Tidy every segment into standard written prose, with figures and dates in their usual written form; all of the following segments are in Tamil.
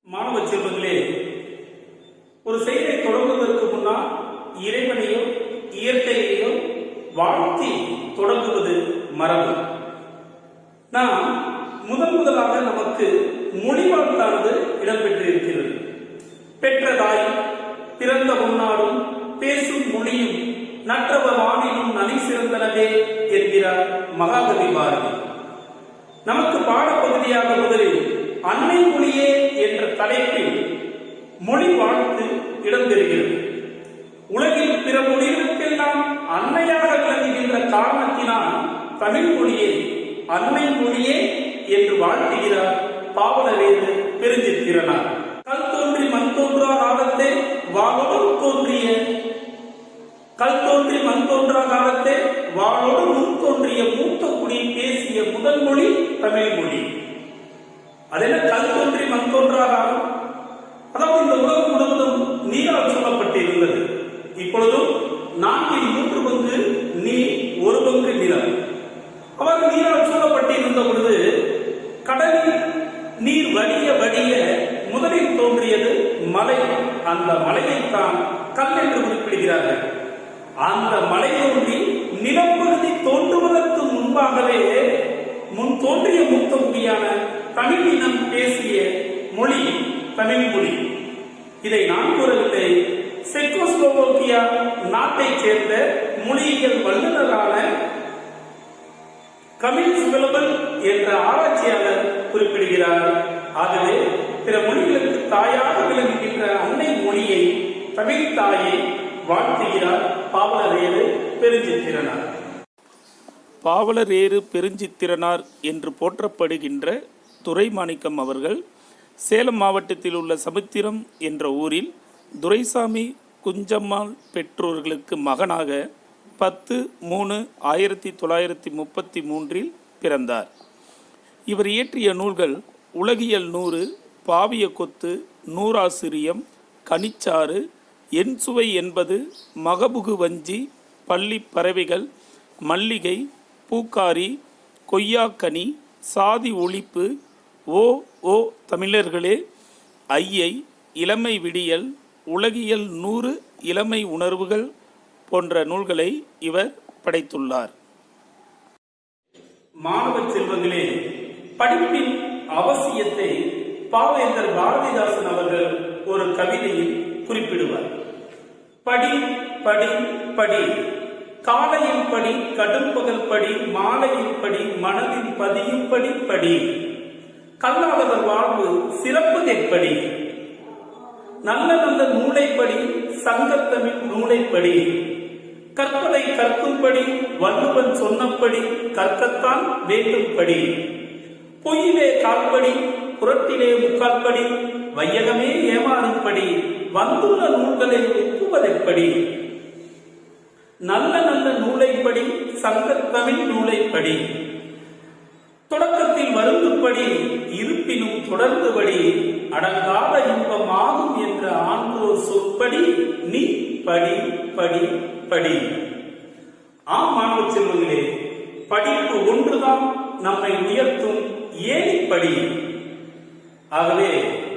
மாணவ செல்வங்களே, ஒரு செயலை தொடங்குவதற்கு முன்னால் இறைவனையோ இயற்கையையோ வாழ்த்தி தொடங்குவது மரபு. நாம் முதலாக நமக்கு மொழிவாழ்த்தானது இடம்பெற்றிருக்கிறது. பெற்ற தாயும் பிறந்த முன்னாடும் பேசும் மொழியும் நற்றவ வானிலும் நலி சிறந்தனவே என்கிறார் மகாகவி பாரதி. நமக்கு பாடப்பகுதியாக முதலில் அன்னை மொழியே என்ற தலைப்பில் மொழி வாழ்த்து இடம்பெறுகிறது. உலகில் பிற மொழிகளுக்கெல்லாம் அன்னையாக விளங்குகின்ற காரணத்தினால் தமிழ் மொழியை அன்னை மொழியே என்று வாழ்த்துகிறார் பாவலரேறு பெருஞ்சித்திரனார். கல் தோன்றி மண் தோன்றா காலத்தே வாழோடு முன் தோன்றிய மூத்த குடி பேசிய முதல் மொழி தமிழ் மொழி. அதென்ன கல் தோன்றி மண் தோன்றா காலம்? அதாவது இந்த உலகம் முழுவதும் நீரால் சொல்லப்பட்டிருந்தது. இப்பொழுதும் 4/3 பங்கு நீர், 1 பங்கு நிலம். அவர் நீரால் சூழப்பட்டிருந்த பொழுது கடலில் நீர் வடிய வடிய முதலில் தோன்றியது மலை. அந்த மலையைத்தான் கல் என்று குறிப்பிடுகிறார்கள். அந்த மலையோண்டி நிலப்பகுதி தோன்றுவதற்கு முன்பாகவே முன் தோன்றிய மூத்த குடியான தமிழ் இனம் பேசிய மொழி தமிழ் மொழி. இதை நான் கூறவில்லை. செக்கோஸ்லோவாக்கியா நாட்டைச் சேர்ந்த மொழியியல் வல்லுநரான கமில் சுவலபல் என்ற ஆராய்ச்சியாளர் குறிப்பிடுகிறார். ஆகவே பிற மொழிகளுக்கு தாயாக விளங்குகின்ற அன்னை மொழியை தமிழ் தாயை வாழ்த்துகிறார் பாவலரேறு பெருஞ்சித்திரனார். பாவலரேறு பெருஞ்சித்திரனார் என்று போற்றப்படுகின்ற துரைமாணிக்கம் அவர்கள் சேலம் மாவட்டத்தில் உள்ள சமுத்திரம் என்ற ஊரில் துரைசாமி குஞ்சம்மாள் பெற்றோர்களுக்கு மகனாக 10/3/1933 பிறந்தார். இவர் இயற்றிய நூல்கள் உலகியல் 100, பாவிய கொத்து, நூறாசிரியம், கனிச்சாறு, என் சுவை என்பது, மகபுகு வஞ்சி, பள்ளி பறவைகள், மல்லிகை, பூக்காரி, கொய்யாக்கனி, சாதி ஒழிப்பு, ஓ ஓ தமிழர்களே, ஐயை, இளமை விடியல், உலகியல் 100, இளமை உணர்வுகள் போன்ற நூல்களை இவர் படைத்துள்ளார். மாணவ செல்வங்களே, படிப்பின் அவசியத்தை பாவேந்தர் பாரதிதாசன் அவர்கள் ஒரு கவிதையில் குறிப்பிடுவார். படி படி படி, காலையில் படி, கடும்பகல் படி, மாலையில் படி, மனதில் பதியும் படி படி, கல்லாதவர் வாழ்வு சிறப்பதெப்படி, நல்ல நல்ல நூலைப்படி, சங்கத்தமிழ் நூலைப்படி, கற்பதை கற்கும்படி, வள்ளுவன் சொன்னபடி கற்கத்தான் வேண்டும்படி, பொய்யிலே கால்படி, புறத்திலே முக்கால்படி, வையகமே ஏமாறும்படி, வந்துள்ள நூல்களை ஒப்புவதெப்படி, நல்ல நல்ல நூலைப்படி, சங்கத்தமிழ் நூலைப்படி, தொடக்கத்தில் வருந்தும்படி, இருப்பினும் தொடர்ந்துபடி, அடங்காத இன்பமாகும் என்ற ஆன்றோர் சொற்படி, நீ படி படி படி. ஆம் மாணவ செல்வங்களே, படிப்பு ஒன்றுதான் நம்மை உயர்த்தும் ஏணிப்படி. ஆகவே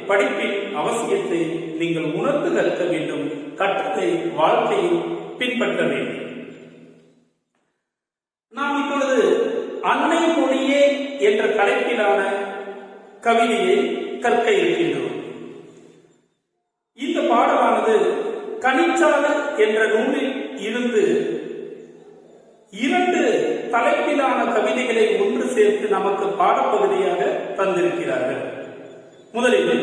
படிப்பின் அவசியத்தை நீங்கள் உணர்ந்து கற்க வேண்டும். கற்றதை வாழ்க்கையில் பின்பற்ற வேண்டும். நாம் இப்பொழுது அன்னை மொழியே என்ற தலைப்பிலான கவிதையை கற்க இருக்கின்றோம். இந்த பாடமானது கனிச்சாறு என்ற நூலில் இருந்து 2 தலைப்பிலான கவிதைகளை ஒன்று சேர்த்து நமக்கு பாடப்பகுதியாக தந்திருக்கிறார்கள். முதலில்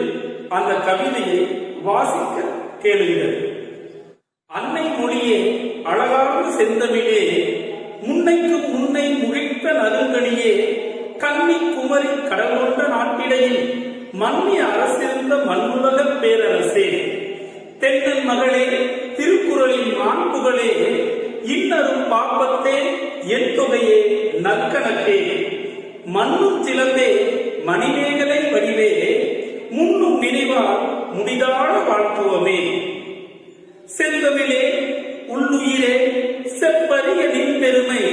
அந்த கவிதையை வாசிக்க கேளுங்கள். அன்னை மொழியே, அழகான செந்தமிழே, முன்னைக்கும் முன்னை முகிழ்த்த நறுங்கனியே, கன்னி குமரி கடல் கொண்ட நாட்டிடையில் மன்னி அரசிருந்த மண்ணுலக பேரரசே, தென்னன் மகளே, திருக்குறளின் மாண்புகளே, இன்னரும் பாப்பத்தே, என் தொகையே, நற்கணக்கே, மண்ணும் சிலம்பே, மணிமேகலை வடிவே, முன்னும் நினைவால் முடிதான வாழ்த்துவமே, செந்தமிழே, உள்ளுயிரே, செப்பரிய நின் பெருமை,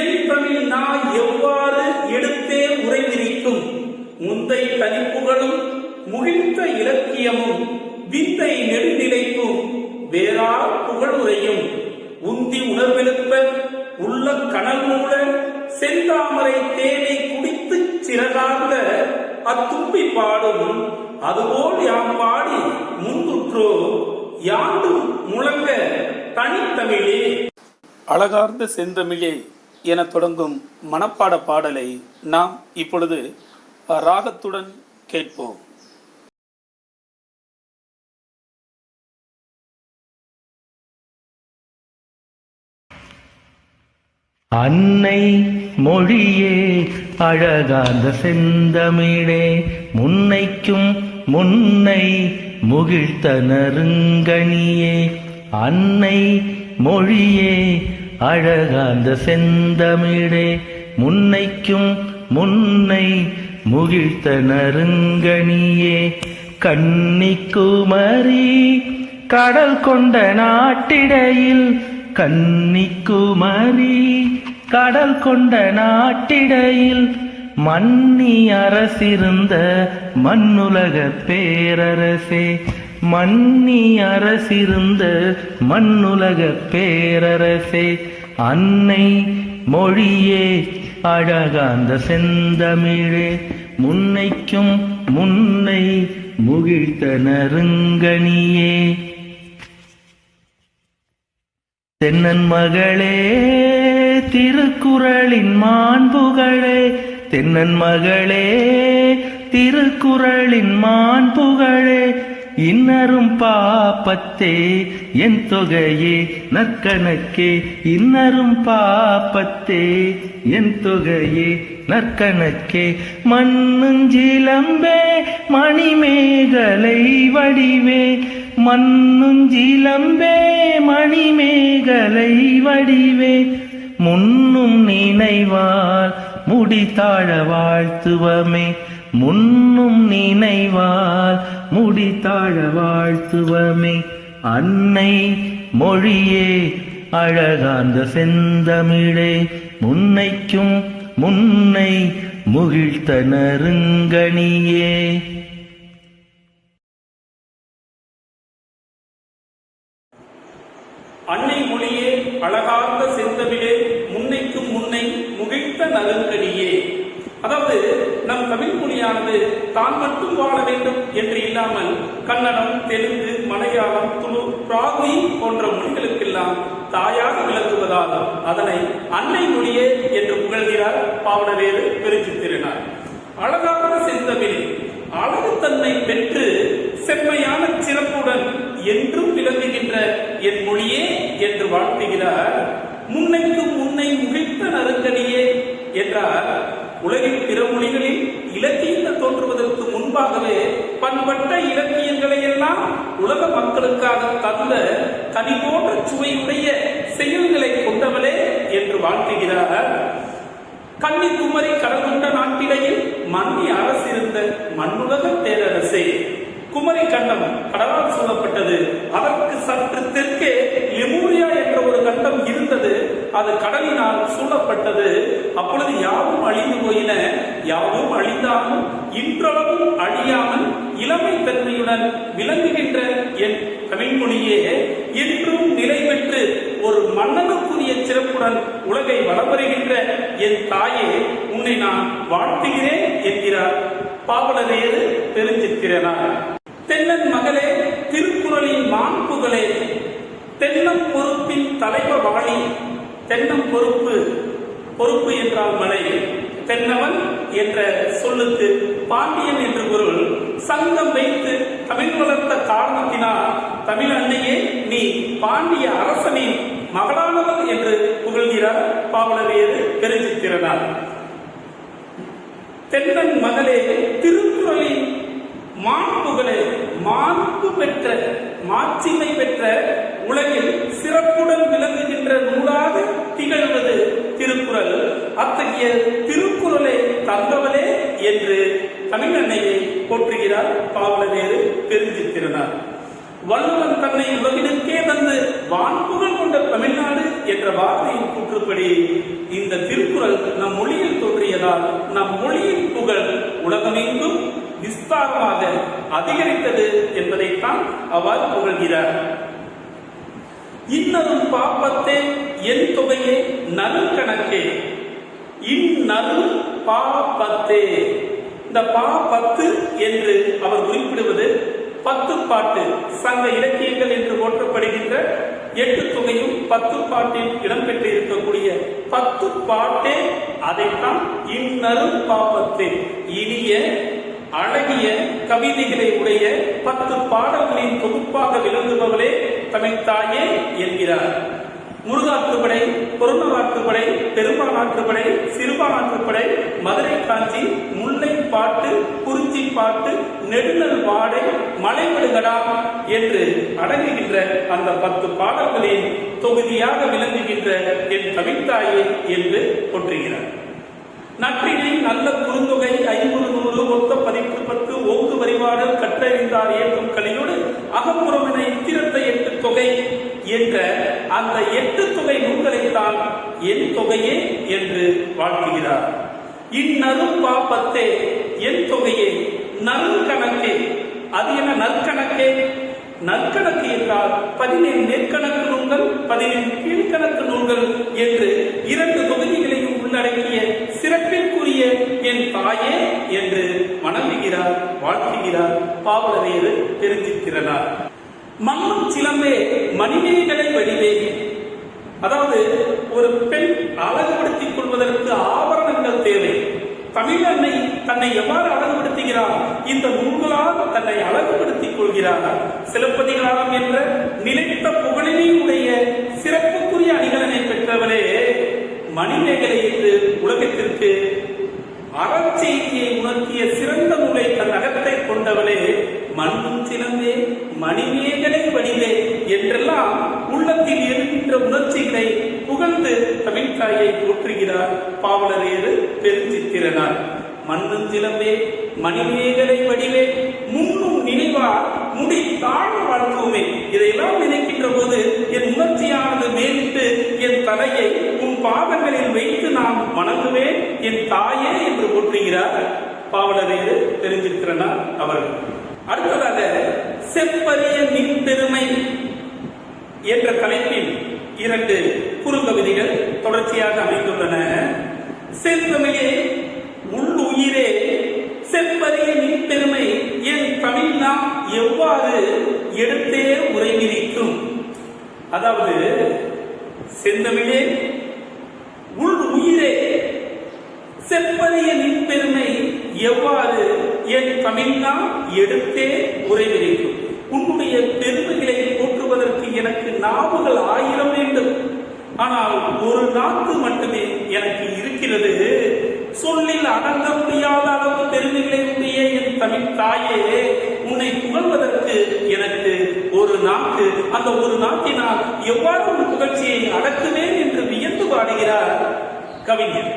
என் தமிழ் நான் எவ்வாறு எடுத்தே உரைவிரிக்கும், முந்தை தனிப்புகள் புகழும் முகிழ்த்த இலக்கியமும் விந்தை நெடுநிலைப்பும் வேறா புகழுரையும் உந்தி உணர்வெழுப்ப உள்ள கனல் மூல செந்தாமரை தேனை குடித்து சிறகார்ந்த அத்தும்பி பாடும் அதுபோல் யாம் பாடி முந்துற்றோ யாண்டும் முழங்க தனித்தமிழே. அழகார்ந்த செந்தமிழே என தொடங்கும் மனப்பாட பாடலை நாம் இப்பொழுது ராகத்துடன் கேட்போம். அன்னை மொழியே அழகார்ந்த செந்தமிழே முன்னைக்கும் முன்னை முகிழ்த்த நறுங்கனியே. அன்னை மொழியே அழகார்ந்த செந்தமிழே முன்னைக்கும் முன்னை முகிழ்த்த நறுங்கனியே. கன்னிக்குமரி கடல் கொண்ட நாட்டிடையில் கன்னிக்குமரி கடல் கொண்ட நாட்டிடையில் மன்னி அரசிருந்த மண்ணுலக பேரரசே. மன்னி அரசிருந்த மண்ணுலக பேரரசே. அன்னை மொழியே அழகார்ந்த செந்தமிழே முன்னைக்கும் முன்னை முகிழ்த்த நறுங்கனியே. தென்னன் மகளே திருக்குறளின் மாண்புகளே. தென்னன் மகளே திருக்குறளின் மாண்புகளே. இன்னரும் பாப்பத்தே என் தொகையே நற்கணக்கே. இன்னரும் பாப்பத்தே என் தொகையே நற்கணக்கே. மண்ணுஞ்சிலம்பே மணிமேகலை வடிவே. மண்ணுஞ்சிலம்பே மணிமேகலை வடிவே. முன்னும் நினைவால் முடித்தாழ வாழ்த்துவமே. முன்னும் நினைவால் முடித்தாழ வாழ்த்துவமே. அன்னை மொழியே அழகார்ந்த செந்தமிழே முன்னைக்கும் முன்னை முகிழ்த்த நறுங்கனியே. அன்னை மொழியே அழகார்ந்த செந்தமிழே முன்னைக்கும் முன்னை முகிழ்த்த நறுங்கனியே. அதாவது நம் தமிழ் மொழியானது தான் மட்டும் வாழ வேண்டும் என்று இல்லாமல் கன்னடம், தெலுங்கு, மலையாளம், துளு, பிராகுயி போன்ற மொழிகளுக்கெல்லாம் தாயாக விளங்குவதால் அதனை அன்னை மொழியே என்று புகழ்கிறார் பாவலரேறு பெருஞ்சித்திரனார். அழகார்ந்த செந்தமிழே அழகுத்தன்மை பெற்று செம்மையான சிறப்புடன் என்றும் விளங்குகின்ற என் மொழியே என்று வாழ்த்துகிறார். முன்னைக்கும் முன்னை முகிழ்த்த நறுங்கனியே என்றார். உலகின் பிற மொழிகளில் இலக்கியங்கள் தோன்றுவதற்கு முன்பாகவே பண்பட்ட இலக்கியங்களை எல்லாம் உலக மக்களுக்காக தந்த கனி போன்ற சுவையுடைய செயல்களை கொண்டவளே என்று வாழ்த்துகிறார். கன்னிக்குமரி கடல் கொண்ட நாட்டிடையில் மன்னி அரசிருந்த மண்ணுலக பேரரசே. குமரி கண்டம் கடலால் சூழப்பட்டது. அதற்கு சற்று தெற்கே லெமூரியா என்ற ஒரு கண்டம் இருந்தது. அது கடலினால் சூழப்பட்டது. அப்பொழுது யாவும் அழிந்து போயின. யாவும் அழிந்தாலும் இன்றளவும் அழியாமல் இளமை தன்மையுடன் விளங்குகின்ற என் தமிழ்மொழியே என்றும் நிலை பெற்று ஒரு மன்னனுக்குரிய சிறப்புடன் உலகை வலம் வருகின்ற என் தாயே உன்னை நான் வாழ்த்துகிறேன் என்கிறார் பாவலரேறு பெருஞ்சித்திரனார். தென்னன் மகளே திருக்குறளின் மாண்புகளே. தென்னம் பொறுப்பின் தலைவர் வாழி. தென்னம் பொறுப்பு, பொறுப்பு என்றால் மலை. தென்னவன் என்ற சொல்லுக்கு பாண்டியன் என்று பொருள். சங்கம் வைத்து தமிழ் வளர்த்த காரணத்தினால் தமிழ் அன்னையே நீ பாண்டிய அரசனின் மகளானவள் என்று புகழ்கிறார் பாவலரேறு பெருஞ்சித்திரனார். தென்னன் மகளே திருக்குறளின் மாண்புகளே. மாண்பு பெற்ற மாட்சிமை பெற்ற உலகில் சிறப்புடன் விளங்குகின்ற நூலாக திகழ்வது திருக்குறள். அத்தகைய திருக்குறளை தந்தவளே என்று தமிழ் அன்னையை போற்றுகிறார் பாவலரேறு பெருஞ்சித்திரனார். வள்ளுவன் தன்னை உலகினுக்கே தந்து வான்புகள் கொண்ட தமிழ்நாடு என்ற வார்த்தையின் கூற்றுப்படி இந்த திருக்குறள் நம் மொழியில் தோன்றியதால் நம் மொழியின் புகழ் உலகமெங்கும் விஸ்தாரமாக அதிகரித்தது என்பதைத்தான் அவர் புகழ்கிறார். இன்னரும் பாப்பத்தே என் தொகையே நறுக்கணக்கே, இந்நறு பாப்பத்தே. இந்த பத்து என்று அவர் குறிப்பிடுவது 10 பாட்டு சங்க இலக்கியங்கள் என்று போற்றப்படுகின்ற 8 தொகையும் 10 பாட்டில் இடம்பெற்று இருக்கக்கூடிய 10 பாட்டே. அதைத்தான் இன்னரு பாப்பத்தே, இனிய அழகிய கவிதைகளை உடைய 10 பாடல்களின் தொகுப்பாக விளங்குபவளே தமிழ் தாயே என்கிறார். முருகாற்றுப்படை, பொருணராற்றுப்படை, பெரும்பாலாற்றுப்படை, சிறுபாலாற்றுப்படை, மதுரை காஞ்சி, முல்லை பாட்டு, குறிஞ்சி பாட்டு, நெடுநல் வாடை, மலைபடுகடா என்று அடங்குகின்ற அந்த 10 பாடல்களின் தொகுதியாக விளங்குகின்ற என் தமிழ்த்தாயே என்று போற்றுகிறார். நற்றினை நல்ல குறுந்தொகை 500 ஒத்த பதிப்பு 10 ஓங்கு வரிபாடல் கற்றறிந்தார் ஏற்கும் கலியோடு அகப்புறமென இத்திரத்தை 8 தொகை என்ற அந்த 8 தொகை நூல்களைத்தான் என் தொகையே என்று வாழ்த்துகிறார். இந்நறு பாப்பத்தே என் தொகையே நற்கணக்கே. அது என்ன நற்கணக்கே? நற்கணக்கு என்றால் 17 மேற்கணக்கு நூல்கள், 17 கீழ்கணக்கு நூல்கள் என்று 2 தொகுதிகளையும் உள்ளடக்கிய சிறப்பிற்குரிய என் தாயே என்று வணங்குகிறார், வாழ்த்துகிறார் பாவலரேறு பெருஞ்சித்திரனார். மண்ணும் சிலம்பே மணிமேகலை வடிவே. அதாவது ஒரு பெண் அழகுபடுத்திக் கொள்வதற்கு ஆபரணங்கள் தேவை. தமிழன்னை தன்னை எவ்வாறு அழகுபடுத்துகிறார்? இந்த நூல்களால் தன்னை அழகுபடுத்திக் கொள்கிறார். சிலப்பதிகாரம் என்ற நிலைத்த புகழினையுடைய சிறப்புக்குரிய அணிகலனை பெற்றவரே மணிமேகலை என்று உலகத்திற்கு அறச்செய்தியை உணர்த்திய சிறந்த நூலை தன் அகத்தை கொண்டவளே மண்ணும் சிலம்பே மணிமேகலை வடிவே என்றெல்லாம் உள்ளத்தில் எழுகின்ற உணர்ச்சிகளை புகழ்ந்து தமிழ்த்தாயை போற்றுகிறார் பாவலரேறு பெருஞ்சித்திரனார். மண்ணும் சிலம்பே மணிமேகலை வடிவே முன்னும் நினைவார் முடி தாழ வாழ்த்துவோமே. இதையெல்லாம் நினைக்கின்ற போது என் உணர்ச்சியானது மேலிட்டு என் தலையை உன் பாதங்களில் வைத்து நான் வணங்குவேன் என் தாயே என்று போற்றுகிறார் பாவலரேறு பெருஞ்சித்திரனார் அவர்கள். அடுத்ததாக செப்பரிய நின் பெருமை என்ற தலைப்பில் 2 குறுங்கவிதைகள் தொடர்ச்சியாக அமைந்துள்ளன. செந்தமிழே உள்ளுயிரே செப்பரிய நின் பெருமை என் தமிழ்னா எவ்வாறு எடுத்தே உரைவிரிக்கும். அதாவது செந்தமிழே உள் உயிரே செப்பரிய நின் பெருமை எவ்வாறு என் தமிழ்னா எடுத்தே உரைவிரிக்கும். உன்னுடைய பெருமைகளை போற்றுவதற்கு எனக்கு நாவுகள் 1000 வேண்டும். ஆனால் ஒரு நாக்கு மட்டுமே எனக்கு இருக்கிறது. சொல்லில் அடங்க முடியாத அளவு பெருமைகளை உடைய என் தமிழ் தாயே, உன்னை புகழ்வதற்கு எனக்கு ஒரு நாக்கு, அந்த ஒரு நாட்டினால் எவ்வாறு உன் புகழ்ச்சியை அடக்குவேன் என்று வியந்து பாடுகிறார் கவிஞர்.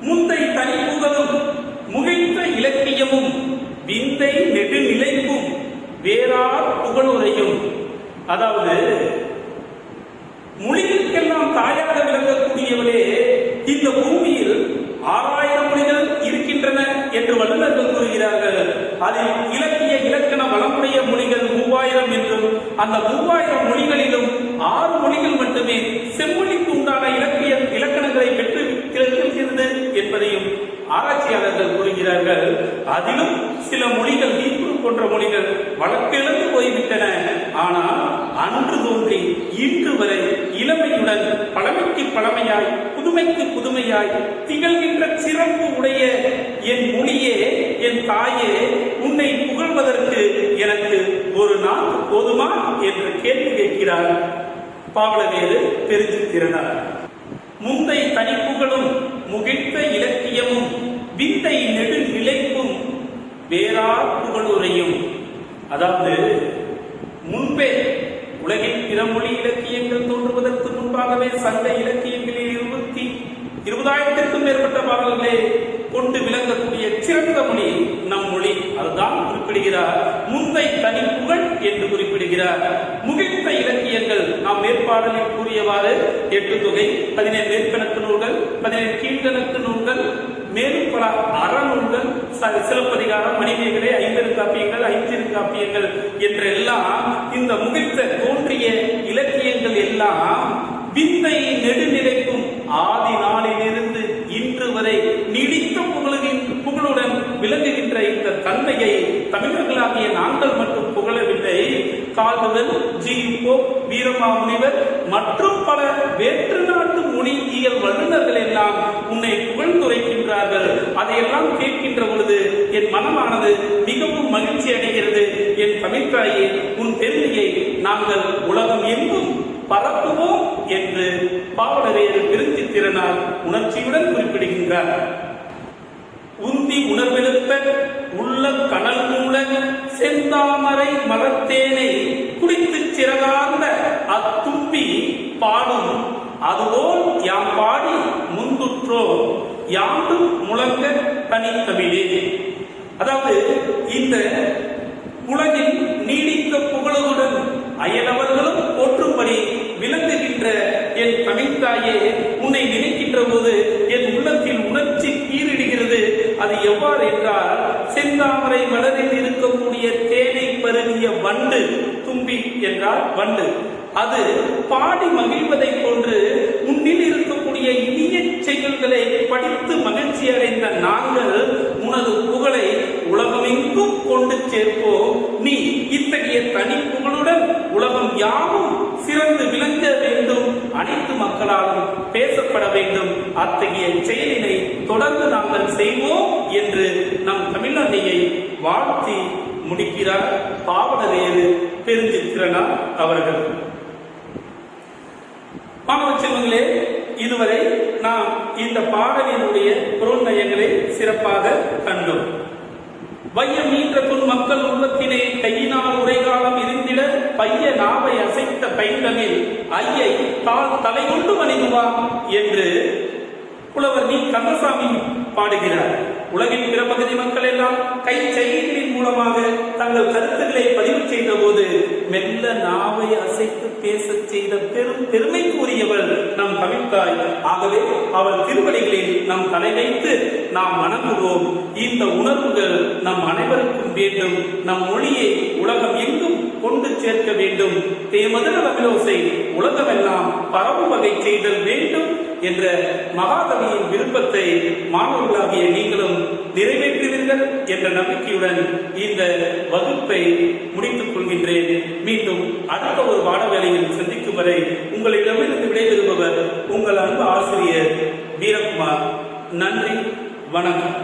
முந்தை தனிப்புகளும் முகிழ்த்த இலக்கியமும் விந்தை நெடுநிலைப்பும் வேறார் புகழுரையும். அதாவது மொழிகளுக்கெல்லாம் தாயாக விளங்கக்கூடியவளே, இந்த பூமியில் 6000 மொழிகள் இருக்கின்றன என்று வல்லுநர்கள் கூறுகிறார்கள். அதில் இலக்கிய இலக்கண வளமுடைய மொழிகள் 3000 என்றும், அந்த 3000 மொழிகளிலும் 6 மொழிகள் மட்டுமே செம்மொழிக்கு உண்டான இலக்கணங்களை பெற்று இருக்கிறது என்பதையும் ஆராய்ச்சியாளர்கள் கூறுகிறார்கள். அதிலும் சில மொழிகள் ஹீப்ரு போன்ற மொழிகள் வழக்கிழந்து போய்விட்டன. ஆனால் அன்று தோன்றி இன்று வரை இளமையுடன் பழமைக்கு பழமையாய் புதுமைக்கு புதுமையாய் திகழ்கின்ற சிறப்பு உடைய என் மொழியே, என் தாயே, உன்னை புகழ்வதற்கு எனக்கு ஒரு நாள் போதுமா என்று கேள்வி கேட்கிறார் பாவலரேறு பெருஞ்சித்திரனார். முந்தை தனிப்புகளும் முகிழ்த்த இலக்கியமும் விந்தை நெடுநிலைப்பும் வேறார் புகழுரையும். அதாவது முன்பே உலகின் பிற மொழி இலக்கியங்கள் தோன்றுவதற்கு முன்பாகவே சங்க இலக்கியங்களில் 20,000க்கும் மேற்பட்ட பாடல்களை கொண்டு விளங்கக்கூடிய சிறந்த மொழி நம் மொழி. அதுதான் குறிப்பிடுகிறார். முந்தை தனி புகழ் என்று குறிப்பிடுகிறார். முகிழ்த்த இலக்கியங்கள் நாம் மேற்பாடலில் கூறியவாறு 8 தொகை, 17 மேற்கணக்கு நூல்கள், 17 கீழ்கணக்கு நூல்கள், மேலும் பல அறநூல்கள், சிலப்பதிகாரம், மணிமேகலை, ஐம்பெருங்காப்பியங்கள், ஐஞ்சிறுகாப்பியங்கள் என்றெல்லாம் இந்த முகிழ்த்த தோன்றிய இலக்கியங்கள் எல்லாம் விந்தை நெடுநிலைக்கும் ஆதி நாளிலிருந்து இன்று வரை நீடித்த புகழுடன் விளங்குகின்ற இந்த தன்மையை தமிழர்களாகிய நாங்கள் மட்டும் புகழவில்லை. Caldwell, G. போப், வீரமாமுனிவர் மற்றும் பல வேற்று நாட்டு மொழியியல் வல்லுநர்கள் எல்லாம் உன்னை புகழ்ந்துரைக்கின்றார்கள். அதையெல்லாம் கேட்கின்ற பொழுது என் மனமானது மிகவும் மகிழ்ச்சி அடைகிறது. என் தமிழ்தாயே, உன் பெருமையை நாங்கள் உலகம் எங்கும் பரப்புவோம் என்று பாவலரேறு பெருஞ்சித்திரனார் உணர்ச்சியுடன் குறிப்பிடுகின்றார். உந்தி உணர்வெழுப்ப உள்ள கனல் மூல செந்தாமரை மலர்த்தேனை குடித்து சிறகார்ந்த அத்தும்பி பாடும் அதுபோல் யாம் பாடி முந்துற்றோ யாண்டும் முழங்க தனித்தமிழே. அதாவது இந்த உலகில் நீடித்த புகழுடன் அயலவர்களும் போற்றும்படி விளங்குகின்ற என் தமிழ்தாயே, உன்னை நினைக்கின்ற போது என் உள்ளத்தில் உணர்ச்சி கீறிடுகிறது. அது எவ்வாறு என்றால், செந்தாமரை மலரில் இருக்கக்கூடிய தேனை பருகிய வண்டு, தும்பி என்றால் வண்டு, அது பாடி மகிழ்வதை போன்று உன்னில் இருக்கக்கூடிய இனிய செயல்களை படித்து மகிழ்ச்சி அடைந்த நாங்கள் உனது புகழை உலகமெங்கும் கொண்டு சேர்ப்போம். நீ இத்தகைய தனி புகழுடன் உலகம் யாவும் சிறந்து விளங்க வேண்டும், அனைத்து மக்களாலும் பேசப்பட வேண்டும். அத்தகைய செயலினை தொடர்ந்து நாங்கள் செய்வோம் என்று நம் தமிழன்னையை வாழ்த்தி முடிக்கிறார் பாவலரேறு பெருஞ்சித்திரனார் அவர்கள். மாணவ செல்வங்களே, இதுவரை நாம் இந்த பாடலினுடைய பொருள் நயங்களை சிறப்பாக கண்டோம். வையம் ஈன்ற துன் மக்கள் உள்ளத்தினை கையினால் உரைகாலம் இருந்திட பைய நாவை அசைத்த பைந்தமிழ் ஐயை தால் தலை கொண்டு வணிகுவா என்று புலவர் நீ கந்தசாமி பாடுகிறார். உலகின் பிற பகுதி மக்கள் எல்லாம் கை செய்கைகளின் மூலமாக தங்கள் கருத்துக்களை பதிவு செய்த போது மெல்ல நாவை அசைத்து பேச செய்த பெருமைக்குரியவர் நம் தமிழ்தாய். ஆகவே அவள் திருவடிகளில் நம் தலை வைத்து நாம் வணங்குவோம். இந்த உணர்வுகள் நம் அனைவருக்கும் வேண்டும். நம் மொழியை உலகம் எங்கும் கொண்டு சேர்க்க வேண்டும். தேமதுர தமிழோசை உலகமெல்லாம் பரவும் வகை செய்தல் வேண்டும் என்ற மகாகவியின் விருப்பத்தை மாணவர்களாகிய நீங்களும் நிறைவேற்றுவீர்கள் என்ற நம்பிக்கையுடன் இந்த வகுப்பை முடித்துக் கொள்கின்றேன். மீண்டும் அடுத்த ஒரு பாட வேளையில் சந்திக்கும் வரை உங்களிடமிருந்து விடைபெறுபவர் உங்கள் அன்பு ஆசிரியர் வீரகுமார். நன்றி, வணக்கம்.